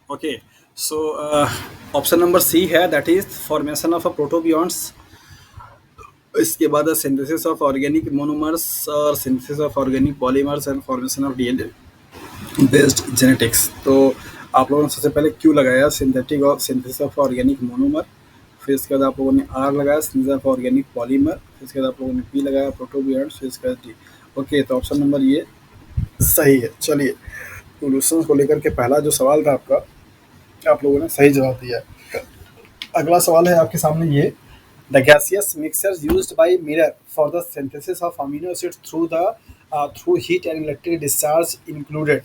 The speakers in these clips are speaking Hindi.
Okay, so option number C है that is formation of a protobions. इसके बाद सिंथेसिस ऑफ ऑर्गेनिक मोनोमर्स और synthesis of organic polymers and formation of DNA based genetics. तो आप लोगों ने सबसे पहले क्यू लगाया सिंथेटिक और सिंथेसिस ऑफ ऑर्गेनिक मोनोमर। फिर इसके बाद आप लोगों ने आर लगाया सिंथेसिस ऑफ ऑर्गेनिक पॉलीमर। फिर इसके बाद आप लोगों ने पी लगाया प्रोटोबियंट्स। फिर इसके बाद डी। ओके, तो ऑप्शन नंबर ये सही है। चलिए, पोल्यूशन को लेकर के पहला जो सवाल था आपका, आप लोगों ने सही जवाब दिया। अगला सवाल है आपके सामने ये। The gaseous mixture used by mirror for the synthesis of amino acid through heat and electric discharge included.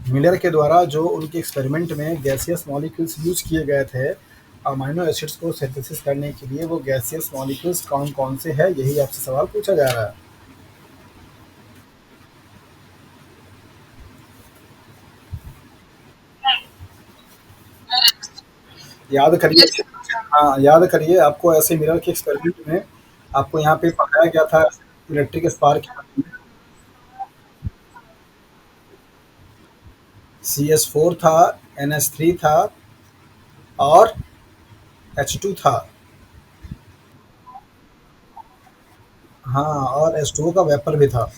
Miller के द्वारा जो उनके एक्सपेरिमेंट में गैसियस मॉलिक्यूल्स यूज किए गए थे अमीनो एसिड्स को सिंथेसिस करने के लिए, वो गैसियस मॉलिक्यूल्स कौन कौन से हैं, यही आपसे सवाल पूछा जा रहा है। याद करिए। हाँ, याद करिए, आपको ऐसे मिरर के एक्सपेरिमेंट में आपको यहाँ पे पढ़ाया गया था इलेक्ट्रिक स्पार्क। CS4 था, NH3 था और H2 था। हाँ, और H2O का वेपर भी था।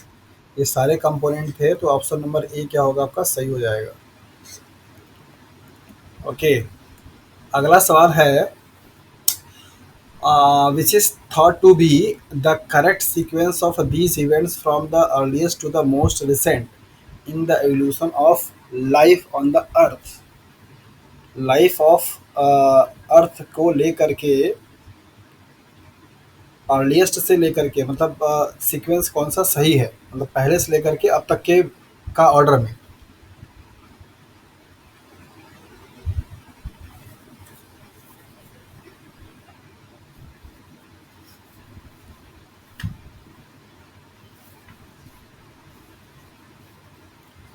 ये सारे कंपोनेंट थे, तो ऑप्शन नंबर ए क्या होगा आपका, सही हो जाएगा। ओके, अगला सवाल है which is thought to be the correct sequence of these events from the earliest to the most recent in the evolution of life on the earth। Life of earth को लेकर के अर्लीस्ट से लेकर के, मतलब सीक्वेंस कौन सा सही है, मतलब पहले से लेकर के अब तक के का ऑर्डर में।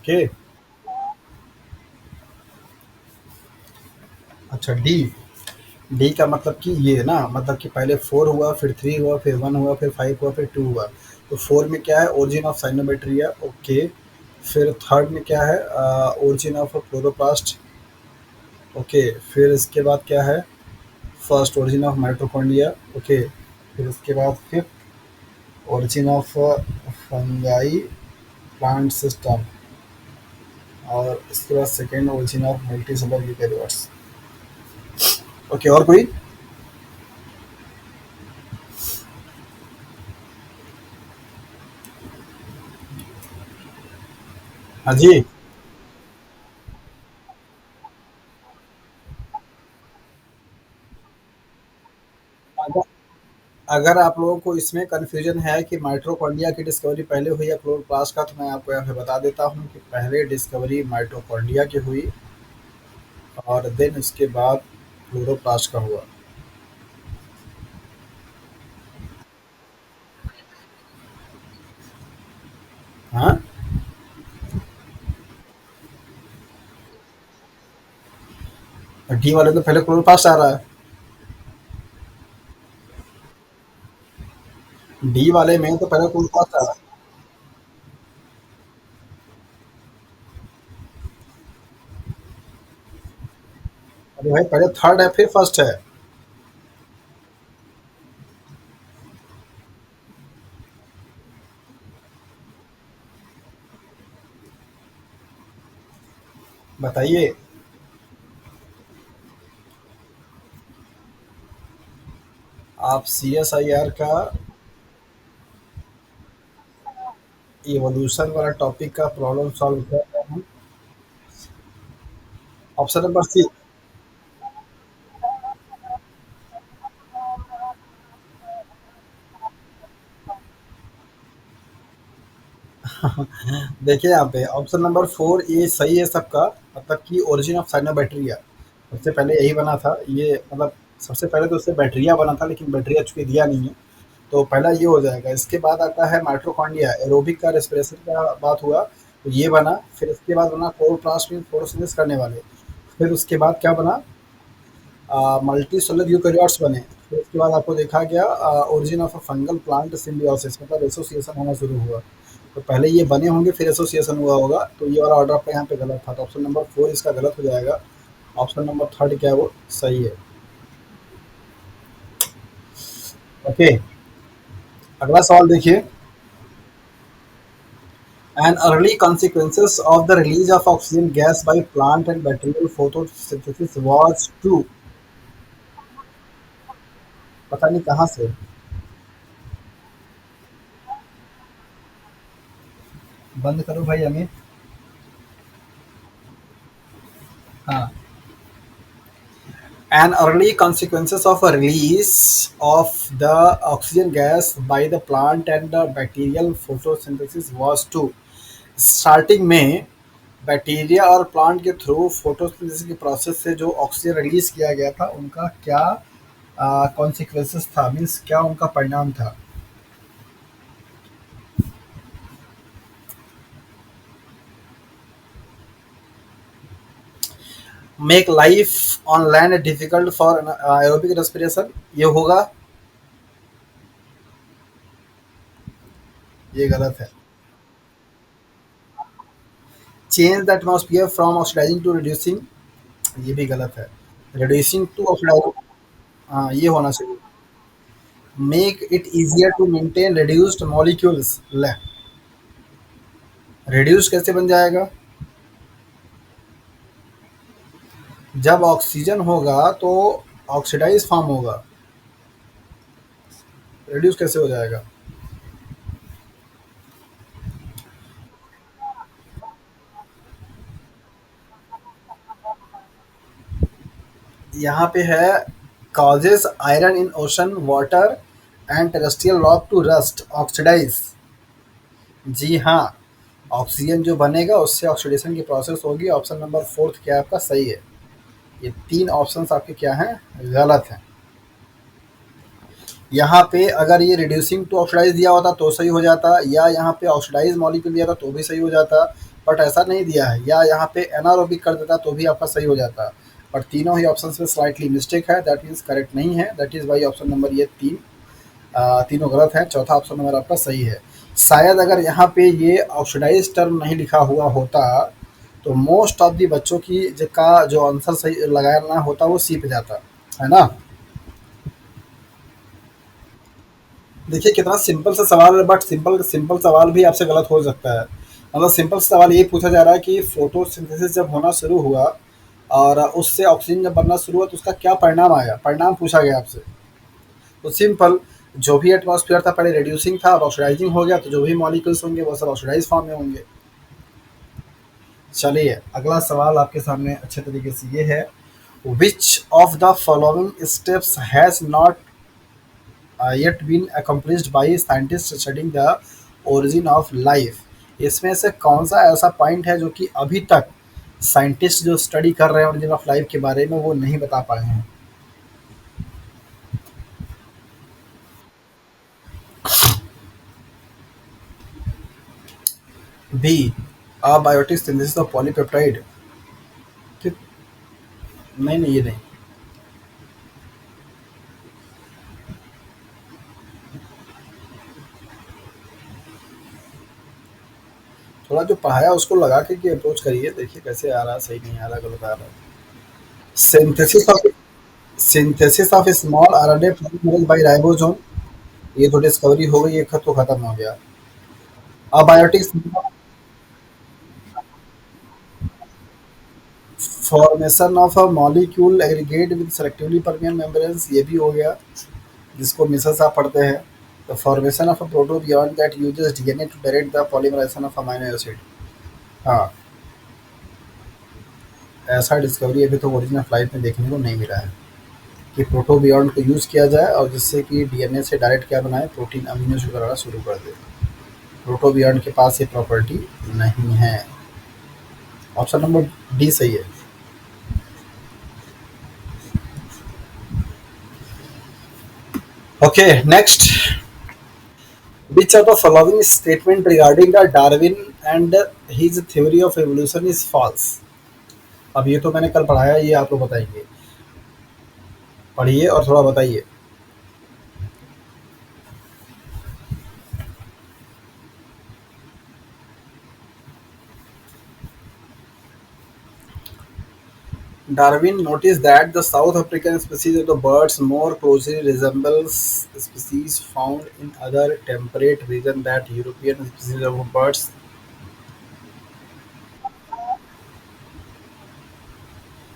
ओके, अच्छा डी। डी का मतलब कि ये ना, मतलब कि पहले 4 हुआ, फिर 3 हुआ, फिर 1 हुआ, फिर 5 हुआ, फिर 2 हुआ। तो 4 में क्या है, ओरिजिन ऑफ साइनोबैक्टीरिया। ओके, फिर थर्ड में क्या है, ओरिजिन ऑफ क्लोरोप्लास्ट। ओके, फिर इसके बाद क्या है, first origin of mitochondria. Okay, फिर उसके बाद fifth origin of fungi plant system. और इसके बाद second origin of multicellular eukaryotes. Okay, और कोई। हाँ जी। अगर अगर आप लोगों को इसमें कन्फ्यूजन है कि माइटोकॉन्ड्रिया की डिस्कवरी पहले हुई या क्लोरोप्लास्ट का, तो मैं आपको यहाँ पे बता देता हूँ कि पहले डिस्कवरी माइटोकॉन्ड्रिया की हुई और देन उसके बाद क्लोरोप्लास्ट का हुआ। हाँ, डी वाले तो पहले क्लोरोप्लास्ट आ रहा है। डी वाले में तो पहले क्लोरोप्लास्ट आ रहा है। अरे भाई, पहले थर्ड है फिर फर्स्ट है। बताइए। आप CSIR का इवोल्यूशन वाला टॉपिक का प्रॉब्लम सॉल्व कर रहे हैं। Option number C. देखिए यहाँ पे ऑप्शन नंबर 4 ये सही है सबका, मतलब कि ओरिजिन ऑफ साइनोबैक्टीरिया सबसे पहले यही बना था। ये मतलब सबसे पहले तो उससे बैक्टीरिया बना था, लेकिन बैक्टीरिया चूंकि दिया नहीं है, तो पहला ये हो जाएगा। इसके बाद आता है माइटोकॉन्ड्रिया, एरोबिक का रेस्पिरेशन का बात हुआ, तो ये बना। फिर इसके बाद बना क्लोरोप्लास्ट में फोटोसिंथेसिस करने वाले। फिर उसके बाद क्या बना, मल्टी सेलुलर यूकेरियोट्स बने। फिर उसके बाद आपको देखा गया origin of a fungal plant symbiosis, मतलब एसोसिएशन होना शुरू हुआ। तो पहले ये बने होंगे फिर एसोसिएशन हुआ होगा, तो ये वाला ऑर्डर आपका यहाँ पे गलत था, तो ऑप्शन नंबर 4 इसका गलत हो जाएगा। ऑप्शन नंबर थर्ड क्या है वो सही है। ओके, अगला सवाल देखिए। An early consequences of the release of oxygen gas by plant and bacterial photosynthesis was to, पता नहीं कहाँ से। बंद करो भाई अमित। हाँ। An early consequences of a release of the oxygen gas by the plant and the bacterial photosynthesis was to, starting में बैक्टीरिया और प्लांट के थ्रू फोटोसिंथेसिस के प्रोसेस से जो ऑक्सीजन रिलीज किया गया था उनका क्या कॉन्सिक्वेंसेस था, मीन्स क्या उनका परिणाम था। Make life on land difficult for aerobic respiration, ये होगा, ये गलत है। Change the atmosphere from oxidising to reducing, ये भी गलत है। रिड्यूसिंग टू ऑक्सीडाइजिंग, हाँ ये होना चाहिए। Make it easier to maintain reduced molecules, ले रिड्यूस कैसे बन जाएगा, जब ऑक्सीजन होगा तो ऑक्सीडाइज फॉर्म होगा, रिड्यूस कैसे हो जाएगा। यहाँ पे है causes iron in ocean water and terrestrial rock to rust oxidize, जी हाँ, ऑक्सीजन जो बनेगा उससे ऑक्सीडेशन की प्रोसेस होगी। ऑप्शन नंबर फोर्थ क्या है आपका सही है। ये तीन ऑप्शंस आपके क्या हैं गलत हैं। यहाँ पे अगर ये रिड्यूसिंग टू ऑक्सीडाइज दिया होता तो सही हो जाता, या यहाँ पे ऑक्सीडाइज मॉलिक्यूल दिया था तो भी सही हो जाता, बट ऐसा नहीं दिया है। या यहाँ पे एनारोबिक कर देता तो भी आपका सही हो जाता, बट तीनों ही ऑप्शन में स्लाइटली मिस्टेक है, दैट मीन्स करेक्ट नहीं है। That is why option number ये तीनों गलत है। चौथा ऑप्शन नंबर आपका सही है। शायद अगर यहाँ पे ये ऑक्सीडाइज टर्म नहीं लिखा हुआ होता तो मोस्ट ऑफ दी बच्चों की का जो आंसर सही लगाना होता वो सी पे जाता, है ना। देखिए कितना सिंपल सा सवाल है, बट सिंपल सिंपल सवाल भी आपसे गलत हो सकता है। मतलब सिंपल सवाल ये पूछा जा रहा है कि फोटोसिंथेसिस जब होना शुरू हुआ और उससे ऑक्सीजन जब बनना शुरू हुआ तो उसका क्या परिणाम आया, परिणाम पूछा गया आपसे। तो सिंपल, जो भी एटमॉस्फेयर था पहले रिड्यूसिंग था, अब ऑक्सीडाइजिंग हो गया, तो जो भी मॉलिक्यूल्स होंगे वो सब ऑक्सीडाइज फॉर्म में होंगे। चलिए अगला सवाल आपके सामने अच्छे तरीके से ये है। Which of the following steps has not yet been accomplished by scientists studying the origin of life, इसमें से कौन सा ऐसा पॉइंट है जो कि अभी तक साइंटिस्ट जो स्टडी कर रहे हैं ओरिजिन ऑफ लाइफ के बारे में वो नहीं बता पाए हैं। B abiotic synthesis of polypeptide, नहीं नहीं ये नहीं। थोड़ा जो पढ़ाया उसको लगा के अप्रोच करिए, देखिए कैसे आ रहा है, सही नहीं आ रहा, गलत आ रहा है। Synthesis of synthesis of small RNA polymerase by ribosome, ये तो डिस्कवरी हो गई, ये तो खत्म हो गया। Abiotic formation of a molecule aggregate with selectively permeable membranes, ये भी हो गया, जिसको मिसेस आप पढ़ते हैं। The formation of a protobiont that uses DNA to direct the polymerization of amino acid, हाँ, ऐसा डिस्कवरी अभी तो ओरिजिन ऑफ लाइफ में देखने को नहीं मिला है कि प्रोटोबियन को यूज़ किया जाए और जिससे कि डीएनए से डायरेक्ट क्या बनाए, प्रोटीन अमीनो एसिड बनाना शुरू कर दे। प्रोटोबियन के पास ये प्रॉपर्टी नहीं है। ऑप्शन नंबर डी सही है। Okay next, which of the following statement regarding the Darwin and his theory of evolution is false? अब ये तो मैंने कल पढ़ाया, ये आप लोग बताएंगे, पढ़िए और थोड़ा बताइए। Darwin noticed that the South African species of the birds more closely resembles species found in other temperate regions than European species of birds.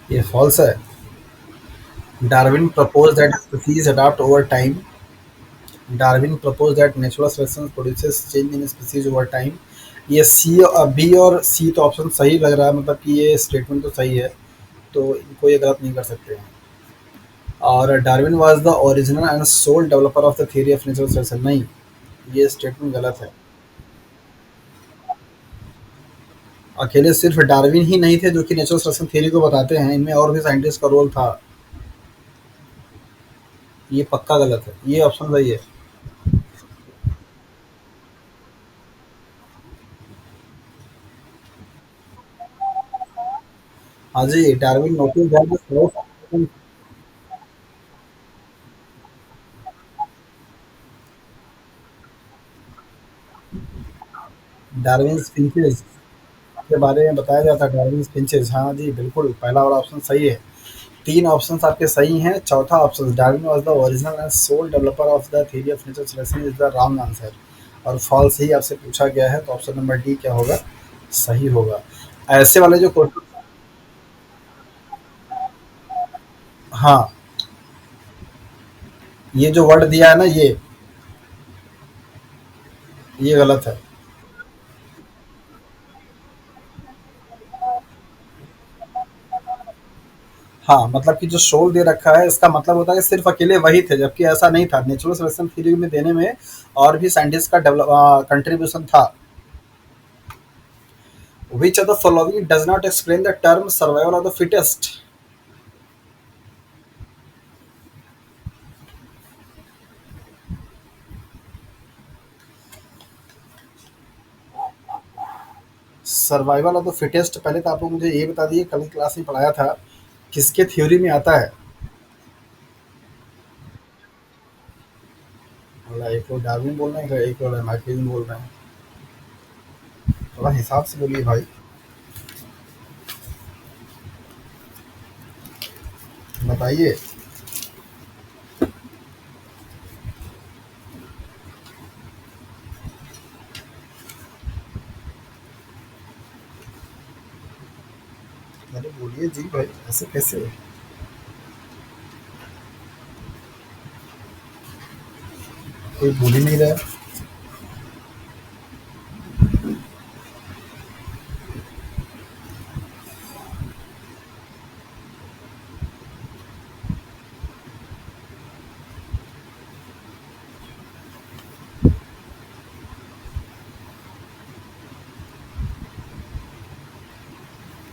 ये false है. Darwin proposed that species adapt over time. Darwin proposed that natural selection produces change in species over time. ये सी बी और सी तो ऑप्शन सही लग रहा है, मतलब कि ये स्टेटमेंट तो सही है, तो इनको ये गलत नहीं कर सकते हैं. और Darwin was the original and sole developer of the theory of natural selection, नहीं, ये स्टेटमेंट गलत है. अकेले सिर्फ डार्विन ही नहीं थे जो कि नेचुरल सिलेक्शन थ्योरी को बताते हैं, इनमें और भी साइंटिस्ट का रोल था. ये पक्का गलत है, ये ऑप्शन सही है. हाँ जी, Darwin notice that the south Darwin finches के बारे में बताया जाता है. डार्विन फिंचेस, हाँ जी बिल्कुल, पहला वाला ऑप्शन सही है. तीन ऑप्शन आपके सही हैं. चौथा option Darwin was the original and sole developer of the theory of natural selection is the wrong answer, और फॉल्स ही आपसे पूछा गया है, तो ऑप्शन नंबर डी क्या होगा, सही होगा. ऐसे वाले जो क्वेश्चन, हाँ, ये जो वर्ड दिया है ना, ये गलत है. हाँ, मतलब कि जो सोल दे रखा है इसका मतलब होता है कि सिर्फ अकेले वही थे, जबकि ऐसा नहीं था. नेचुरल सिलेक्शन थ्योरी में देने में और भी साइंटिस्ट का कंट्रीब्यूशन था. Which of the following does not explain the term survival of the fittest. Survival of the fittest, पहले तो आप लोग मुझे ये बता दिए, कल की क्लास में पढ़ाया था, किसके थ्योरी में आता है. मतलब एक लोग डार्विन बोल रहे हैं, एक लोग मार्क्वेज बोल रहे हैं. थोड़ा हिसाब से बोलिए भाई, बताइए. अरे बोलिए जी भाई, ऐसे कैसे. कोई बोल ही नहीं रहा है.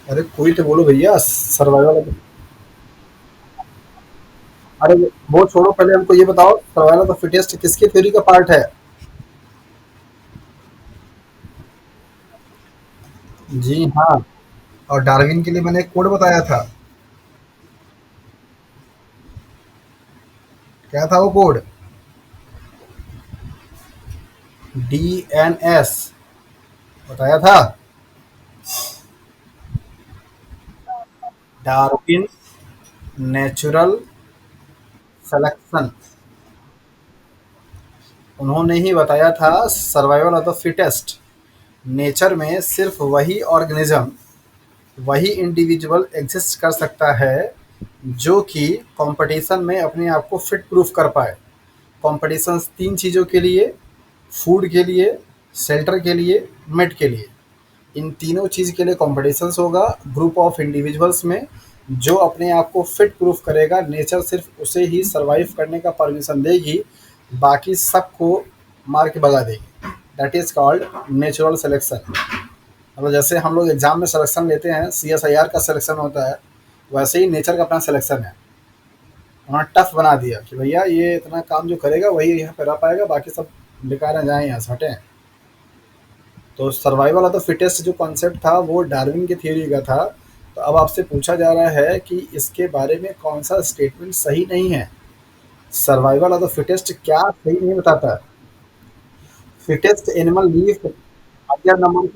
अरे कोई तो बोलो भैया, सर्वाइवल. अरे वो छोड़ो, पहले हमको ये बताओ, सर्वाइवल ऑफ द फिटेस्ट किसकी थ्योरी का पार्ट है. जी हाँ, और डार्विन के लिए मैंने एक कोड बताया था. क्या था वो कोड, DNS, बताया था. डार्विन नेचुरल सिलेक्शन, उन्होंने ही बताया था survival of the fittest. Nature में सिर्फ वही ऑर्गेनिज्म, वही इंडिविजुअल एग्जिस्ट कर सकता है जो कि कंपटीशन में अपने आप को फिट प्रूफ कर पाए. कंपटीशन तीन चीज़ों के लिए, फूड के लिए, शेल्टर के लिए, मेट के लिए. इन तीनों चीज़ के लिए कॉम्पिटिशन्स होगा ग्रुप ऑफ इंडिविजुअल्स में. जो अपने आप को फिट प्रूफ करेगा, नेचर सिर्फ उसे ही सर्वाइव करने का परमिशन देगी, बाकी सबको मार के भगा देगी. That is called natural selection. मतलब जैसे हम लोग एग्जाम में सिलेक्शन लेते हैं, CSIR का सिलेक्शन होता है, वैसे ही नेचर का अपना सिलेक्शन है. उन्होंने टफ बना दिया कि भैया ये इतना काम जो करेगा वही यहाँ पे रह पाएगा, बाकी सब बेकार है, जाएँ यहाँ से हटें. तो सर्वाइवल ऑफ द फिटेस्ट जो कॉन्सेप्ट था वो डार्विन की थ्योरी का था. तो अब आपसे पूछा जा रहा है कि इसके बारे में कौन सा स्टेटमेंट सही नहीं है. सर्वाइवल ऑफ द फिटेस्ट क्या सही नहीं बताता. Fittest animal live higher number,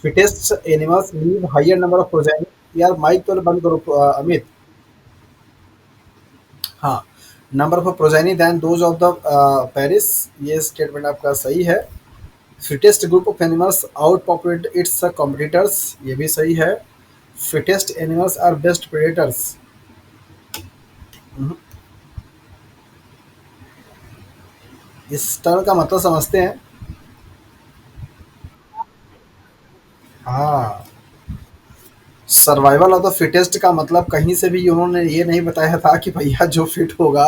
fittest animals live higher number of progeny. यार माइक तो बंद करो अमित। हाँ, number of progeny than those of the parents, ये स्टेटमेंट आपका सही है। Fittest group of animals out populate its competitors, ये भी सही है। Fittest animals are best predators. इस टर्म का मतलब समझते हैं। हाँ, सर्वाइवल ऑफ द फिटेस्ट का मतलब कहीं से भी उन्होंने ये नहीं बताया था कि भैया जो फिट होगा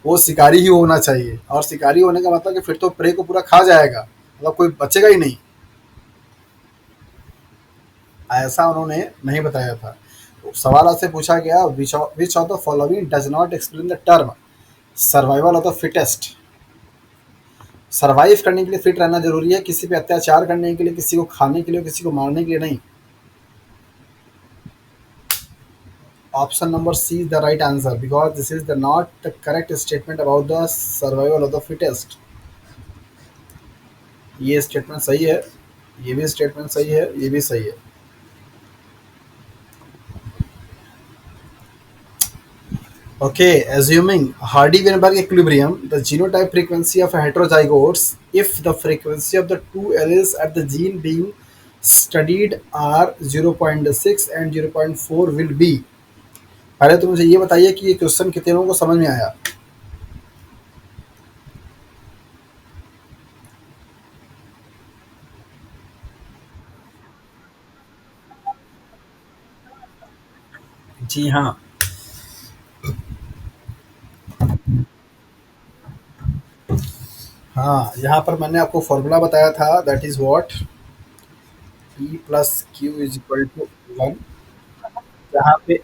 वो शिकारी ही होना चाहिए, और शिकारी होने का मतलब कि फिर तो प्रे को पूरा खा जाएगा, मतलब कोई बचेगा ही नहीं, ऐसा उन्होंने नहीं बताया था। तो सवाल आपसे पूछा गया, which of the following does not explain the term survival of the fittest. Survive करने के लिए फिट रहना जरूरी है, किसी पे अत्याचार करने के लिए, किसी को खाने के लिए, किसी को मारने के लिए नहीं। Option number C is the right answer because this is the not the correct statement about the survival of the fittest. ये स्टेटमेंट सही है, ये भी स्टेटमेंट सही है, ये भी सही है। Okay, assuming Hardy-Weinberg equilibrium, the genotype frequency of heterozygotes, if the frequency of the two alleles at the gene being studied are 0.6 and 0.4 will be। पहले तो मुझे ये बताइए कि ये क्वेश्चन कितने लोगों को समझ में आया। जी हाँ। हाँ, यहाँ पर मैंने आपको फॉर्मूला बताया था, that is what, P plus Q is equal to one.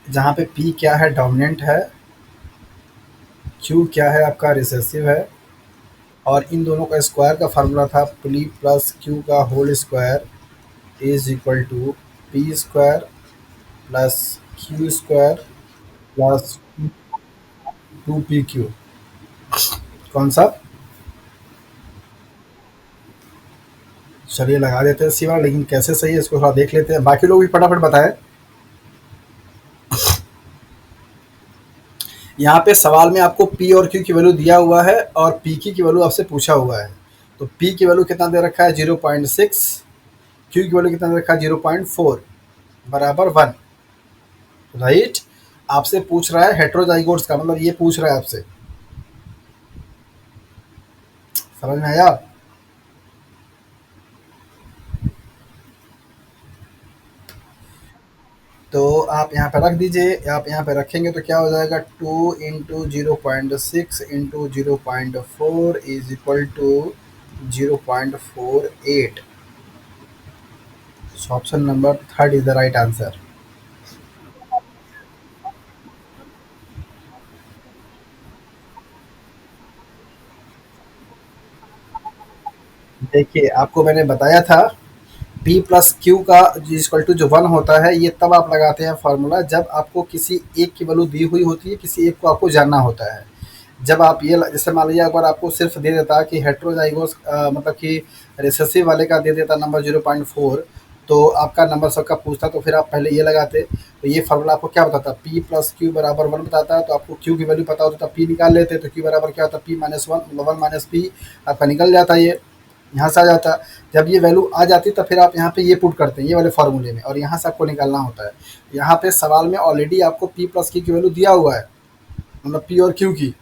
जहाँ पे पी क्या है, डोमिनेंट है, क्यू क्या है, आपका रिसेसिव है, और इन दोनों का स्क्वायर का फार्मूला था पी प्लस क्यू का whole square is equal to P square plus Q square plus two P Q. कौन सा? चलिए लगा देते हैं सिवा, लेकिन कैसे सही है इसको थोड़ा देख लेते हैं, बाकी लोग भी फटाफट बताएं। यहाँ पे सवाल में आपको पी और क्यू की वैल्यू दिया हुआ है और पी की वैल्यू आपसे पूछा हुआ है। तो पी की वैल्यू कितना दे रखा है, 0.6, क्यू की वैल्यू कितना दे रखा है, 0.4 बराबर 1। राइट, आपसे पूछ रहा है हेट्रोजाइगोट्स का, मतलब ये पूछ रहा है आपसे। समझ में आया? तो आप यहाँ पे रख दीजिए, आप यहाँ पे रखेंगे तो क्या हो जाएगा, 2 × 0.6 × 0.4 is equal to 0.48। So option number third is the right answer. देखिए आपको मैंने बताया था, पी प्लस क्यू का इक्वल टू जो वन होता है, ये तब आप लगाते हैं फार्मूला जब आपको किसी एक की वैल्यू दी हुई होती है, किसी एक को आपको जानना होता है। जब आप ये जैसे मान लीजिए अगर आपको सिर्फ दे देता कि हेट्रोजाइगोस मतलब कि रिसेसिव वाले का दे देता नंबर 0.4, तो आपका नंबर सबका पूछता, तो फिर आप पहले ये लगाते। तो ये फार्मूला आपको क्या बताता, पी प्लस क्यू बराबर वन बताता है, तो आपको क्यू की वैल्यू पता होता, पी निकाल लेते, तो क्यू बराबर क्या होता, P minus one, one minus P, आपका निकल जाता ये, यहाँ से आ जाता। जब ये वैल्यू आ जाती तब फिर आप यहाँ पे ये पुट करते हैं ये वाले फार्मूले में, और यहाँ से आपको निकालना होता है। यहाँ पे सवाल में ऑलरेडी आपको पी प्लस क्यू की वैल्यू दिया हुआ है, मतलब पी और क्यू की,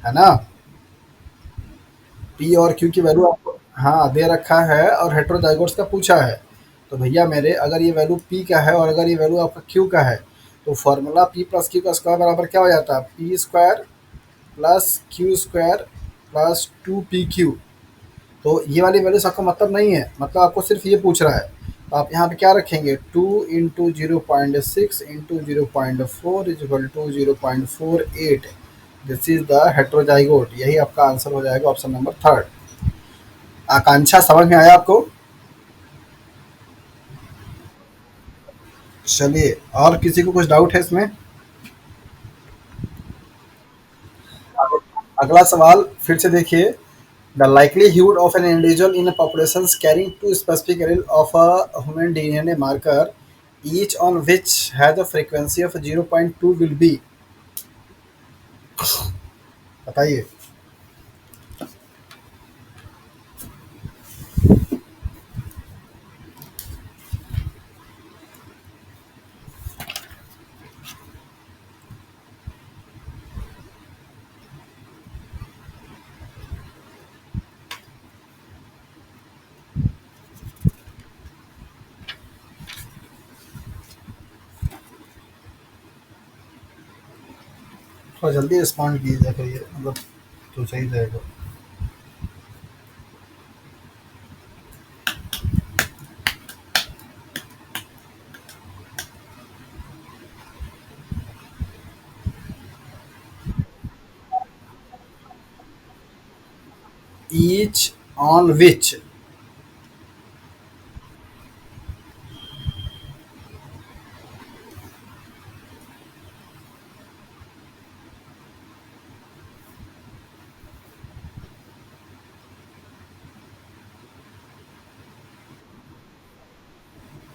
है ना। पी और क्यू की वैल्यू आपको हाँ दे रखा है, और हेट्रोजाइगोट्स का पूछा है। तो भैया मेरे, अगर ये वैल्यू पी का है और अगर ये वैल्यू आपका क्यू का है, तो फॉर्मूला पी प्लस क्यू का स्क्वायर बराबर क्या हो जाता है, P square plus Q square plus two P Q. तो ये वाली वैल्यूज आपका मतलब नहीं है, मतलब आपको सिर्फ ये पूछ रहा है। तो आप यहाँ पे क्या रखेंगे, 2 × 0.6 × 0.4 is equal to 0.48। This is the heterozygote, यही आपका आंसर हो जाएगा, ऑप्शन नंबर थर्ड। आकांक्षा समझ में आया आपको? चलिए, और किसी को कुछ डाउट है इसमें? अगला सवाल फिर से देखिए, The likelihood of an individual in a population carrying two specific alleles of a human DNA marker, each on which has a frequency of 0.2 will be, बताइए। थोड़ा जल्दी रिस्पॉन्ड कीजिए करिए, मतलब तो सही रहेगा। Each on which,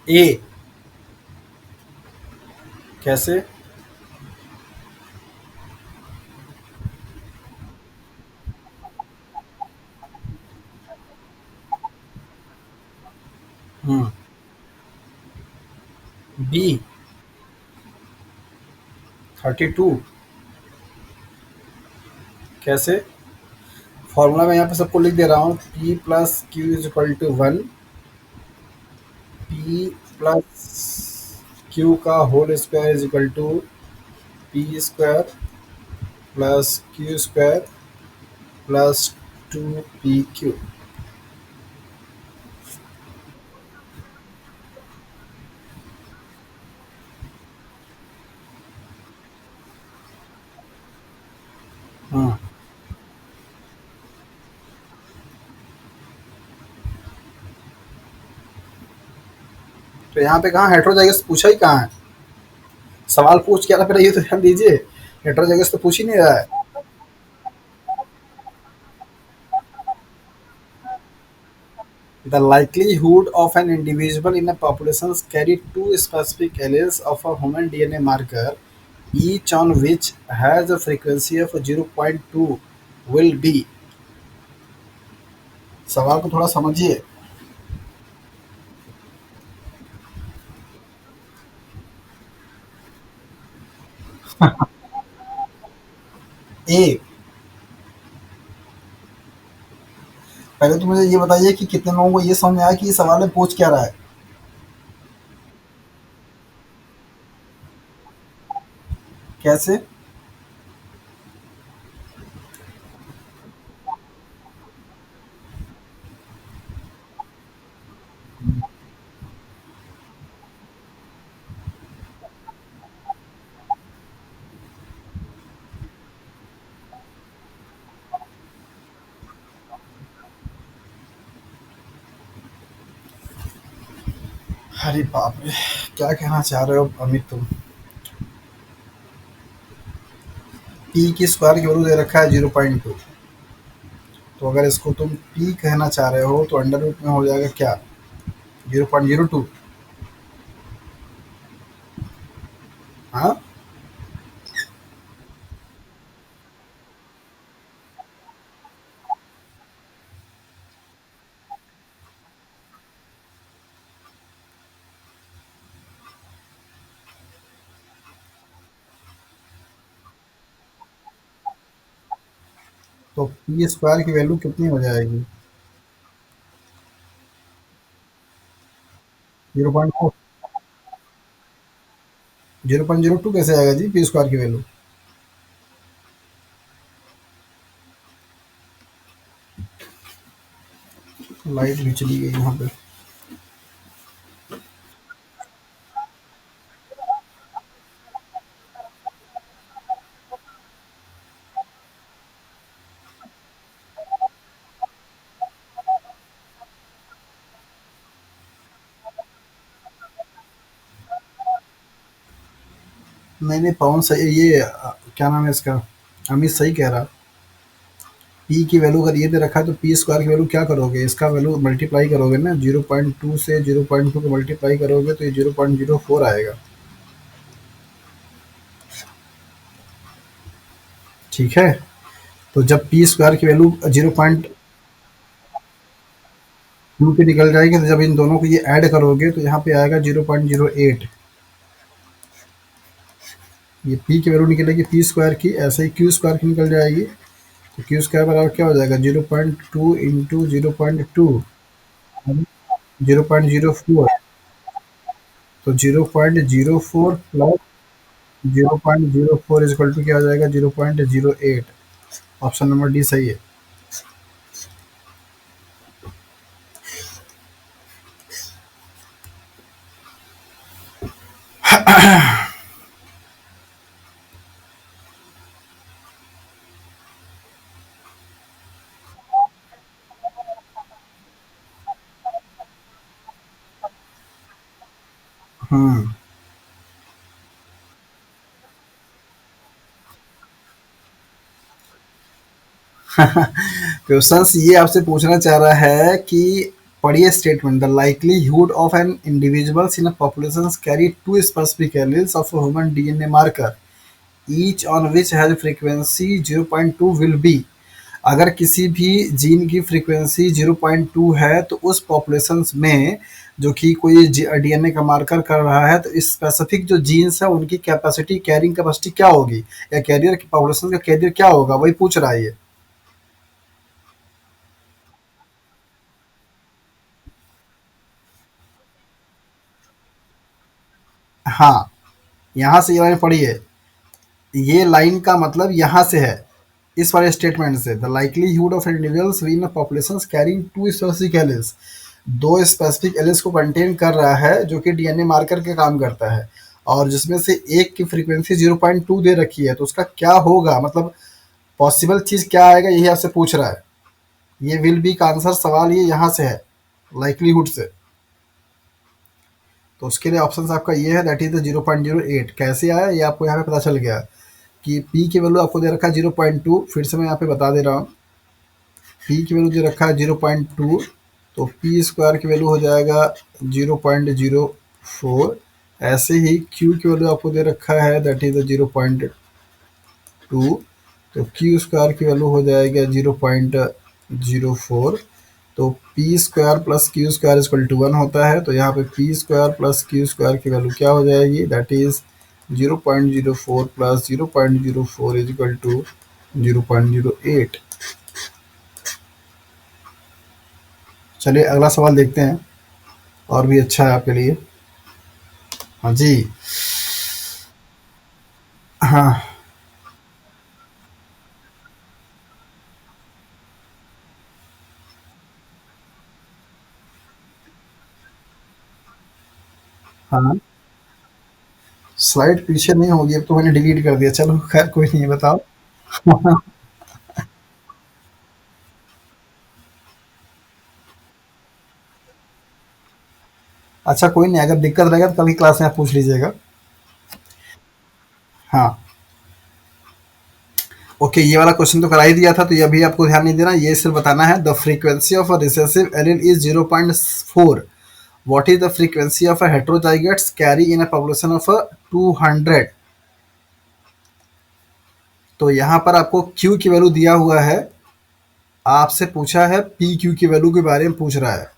ए, कैसे? हम्म। बी 32, कैसे? फॉर्मूला मैं यहाँ पे सबको लिख दे रहा हूँ, P plus Q is equal to one, P plus Q का whole square is equal to P square plus Q square plus two P Q. हाँ, तो यहाँ पे कहाँ हेट्रोजाइगस पूछा ही कहाँ है? सवाल पूछ क्या था पहले ये तो ध्यान दीजिए। हेट्रोजाइगस तो पूछ ही नहीं रहा है। The likelihood of an individual in a population carry two specific alleles of a human DNA marker, each on which has a frequency of 0.2 will be। सवाल को थोड़ा समझिए। ए, पहले तो मुझे ये बताइए कि कितने लोगों को ये समझ में आया कि ये सवाल में पूछ क्या रहा है। कैसे? अरे बाप रे, क्या कहना चाह रहे हो अमित तुम? पी की स्क्वायर की वैल्यू दे रखा है 0.2, तो अगर इसको तुम पी कहना चाह रहे हो तो अंडर रूट में हो जाएगा क्या? 0.02। हाँ, तो पी स्क्वायर की वैल्यू कितनी हो जाएगी? 0.4। 0.02 कैसे आएगा जी पी स्क्वायर की वैल्यू? लाइट भी चली गई यहाँ पे। नहीं नहीं, पवन सही, ये क्या नाम है इसका, अमित सही कह रहा। पी की वैल्यू अगर ये दे रखा है तो पी स्क्वायर की वैल्यू क्या करोगे, इसका वैल्यू मल्टीप्लाई करोगे ना, 0.2 से 0.2 को मल्टीप्लाई करोगे तो ये 0.04 आएगा। ठीक है, तो जब पी स्क्वायर की वैल्यू 0.2 पे निकल जाएगी तो जब इन दोनों को ये ऐड करोगे तो यहाँ पे आएगा 0.08। ये पी की वैल्यू निकलेगी पी स्क्वायर की, ऐसे ही क्यू स्क्वायर की निकल जाएगी। तो क्यू स्क्वायर बराबर क्या हो जाएगा, 0.2 इंटू 0.2, 0.04। तो 0.04 प्लस 0.04 इजक्वल टू क्या हो जाएगा, 0.08। ऑप्शन नंबर डी सही है। हम्म। क्वेश्चंस ये आपसे पूछना चाह रहा है कि पढ़िए statement, the likelihood of an individuals in a population carry two specific alleles of human DNA marker each on which has frequency 0.2 will be. अगर किसी भी जीन की फ्रीक्वेंसी 0.2 है तो उस पॉपुलेशन में जो कि कोई डीएनए का मार्कर कर रहा है, तो इस स्पेसिफिक जो जीन्स है उनकी कैपेसिटी, कैरिंग कैपेसिटी क्या होगी, या कैरियर की पॉपुलेशन का कैरियर क्या होगा, वही पूछ रहा है ये। हाँ, यहाँ से ये लाइन पढ़ी है, ये लाइन का मतलब यहाँ से है, इस वाले स्टेटमेंट से, the likelihood of individuals in population carrying two specific alleles, दो स्पेसिफिक एलिस को कंटेन कर रहा है जो कि डीएनए मार्कर के काम करता है, और जिसमें से एक की फ्रीक्वेंसी 0.2 दे रखी है, तो उसका क्या होगा, मतलब पॉसिबल चीज़ क्या आएगा, यही आपसे पूछ रहा है। ये विल बी का आंसर सवाल ये यहाँ से है, लाइकलीहुड से। तो उसके लिए ऑप्शन आपका ये है, दैट इज द 0.08। कैसे आया ये आपको यहाँ पे पता चल गया कि पी की वैल्यू आपको दे रखा है 0.2, फिर से मैं यहाँ पे बता दे रहा हूँ, पी की वैल्यू दे रखा है 0.2, तो पी स्क्वायर की वैल्यू हो जाएगा 0.04। ऐसे ही क्यू की वैल्यू आपको दे रखा है, दैट इज 0.2, तो क्यू स्क्वायर की वैल्यू हो जाएगा 0.04। तो p square plus Q square equal to 1 होता है, तो यहाँ पे p square plus Q square की वैल्यू क्या हो जाएगी, that is 0.04 plus 0.04 is equal to 0.08। चलिए अगला सवाल देखते हैं, और भी अच्छा है आपके लिए। हाँ जी। हाँ। हाँ, स्लाइड पीछे नहीं होगी, अब तो मैंने डिलीट कर दिया, चलो खैर कोई नहीं, बताओ। अच्छा कोई नहीं, अगर दिक्कत रहेगा तो कल की क्लास में आप पूछ लीजिएगा। हाँ। ओके, ये वाला क्वेश्चन तो करा ही दिया था, तो ये अभी आपको ध्यान नहीं देना, ये सिर्फ बताना है, the frequency of a recessive allele is 0.4, what is the frequency of a heterozygotes carry in a population of 200। तो यहाँ पर आपको क्यू की वैल्यू दिया हुआ है, आपसे पूछा है पी क्यू की वैल्यू के बारे में पूछ रहा है,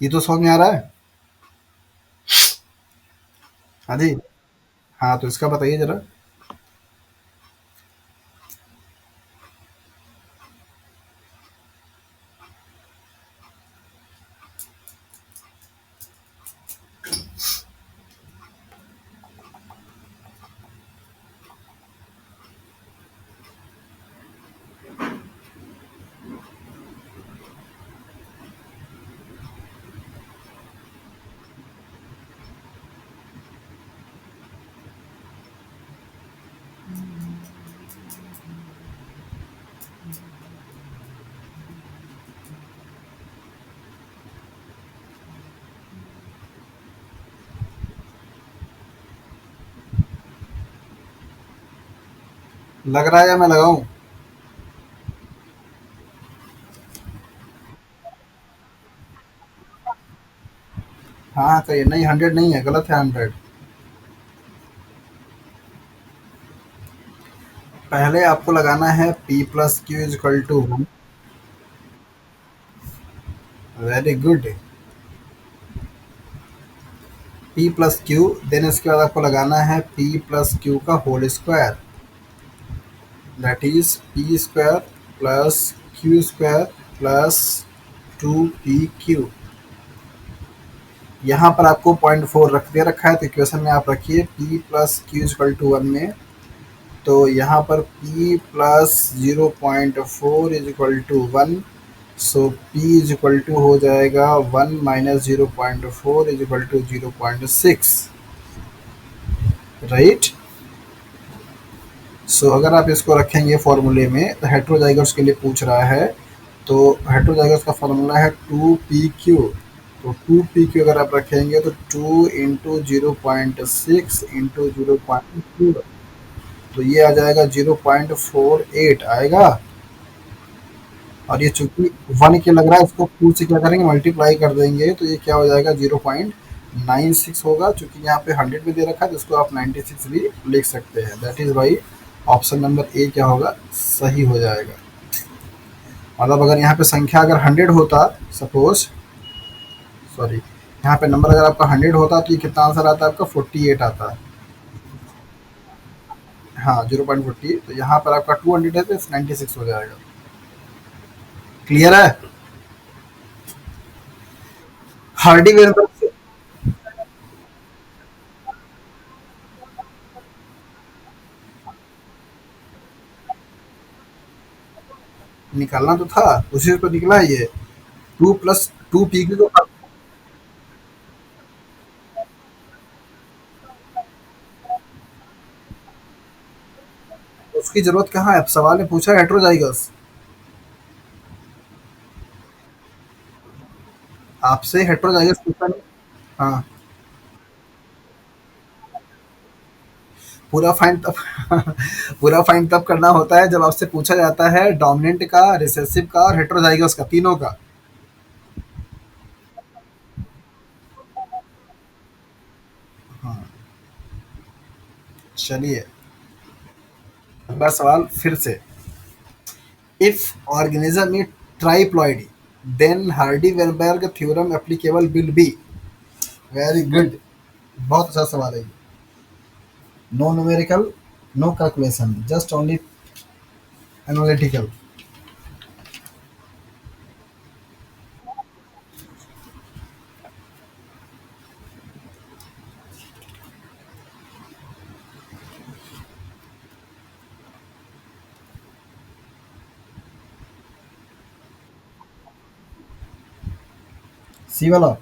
ये तो समझ में आ रहा है। हाँ जी। हाँ, तो इसका बताइए जरा। लग रहा है या मैं लगाऊं? हाँ करिए, नहीं 100 नहीं है, गलत है 100। पहले आपको लगाना है p plus Q is equal to 1। Very good. p plus q, then इसके बाद आपको लगाना है p प्लस क्यू का whole square, that is p square plus Q square plus 2pq। यहाँ पर आपको 0.4 रख दे रखा है, तो इक्वेशन में आप रखिए p plus Q equal to 1 में। तो यहाँ पर p plus 0.4 is equal to 1। So p is equal to हो जाएगा 1 minus 0.4 is equal to 0.6, right. So अगर आप इसको रखेंगे फॉर्मूले में, तो हेट्रोजाइगस के लिए पूछ रहा है, तो हेट्रोजाइगस का फॉर्मूला है 2pq। तो 2pq अगर आप रखेंगे तो 2 इंटू 0.6 इंटू 0.2, तो ये आ जाएगा 0.48 आएगा। और ये चूंकि 1 के लग रहा है, इसको 2 से क्या करेंगे, मल्टीप्लाई कर देंगे, तो ये क्या हो जाएगा 0.96 होगा। चूंकि यहाँ पे 100 में दे रखा है, तो इसको आप 96 भी लिख सकते हैं। That is why option number A क्या होगा, सही हो जाएगा। मतलब अगर यहाँ पे संख्या अगर 100 होता, सपोज, सॉरी, यहाँ पे नंबर अगर आपका 100 होता, तो ये कितना आंसर आता है आपका, 48 आता है। हाँ 0.40, तो यहाँ पर आपका 200 है, तो 96 हो जाएगा। क्लियर है। हार्डी वेरबल से निकालना तो था, उसी से तो निकला है ये। 2 प्लस 2 पी की, तो उसकी जरूरत कहाँ है, अब सवाल ने पूछा हेट्रोजाइगस, आपसे हेट्रोजाइगस पूछा नहीं। हाँ, पूरा फाइंड तब पूरा फाइंड तब करना होता है जब आपसे पूछा जाता है डोमिनेंट का, रिसेसिव का और हेट्रोजाइगस का, तीनों का। हाँ, चलिए अगला सवाल फिर से। If organism is triploidy, then Hardy Weinberg theorem applicable will be. Very good, बहुत अच्छा सवाल है ये। No numerical, no calculation, just only analytical. C वाला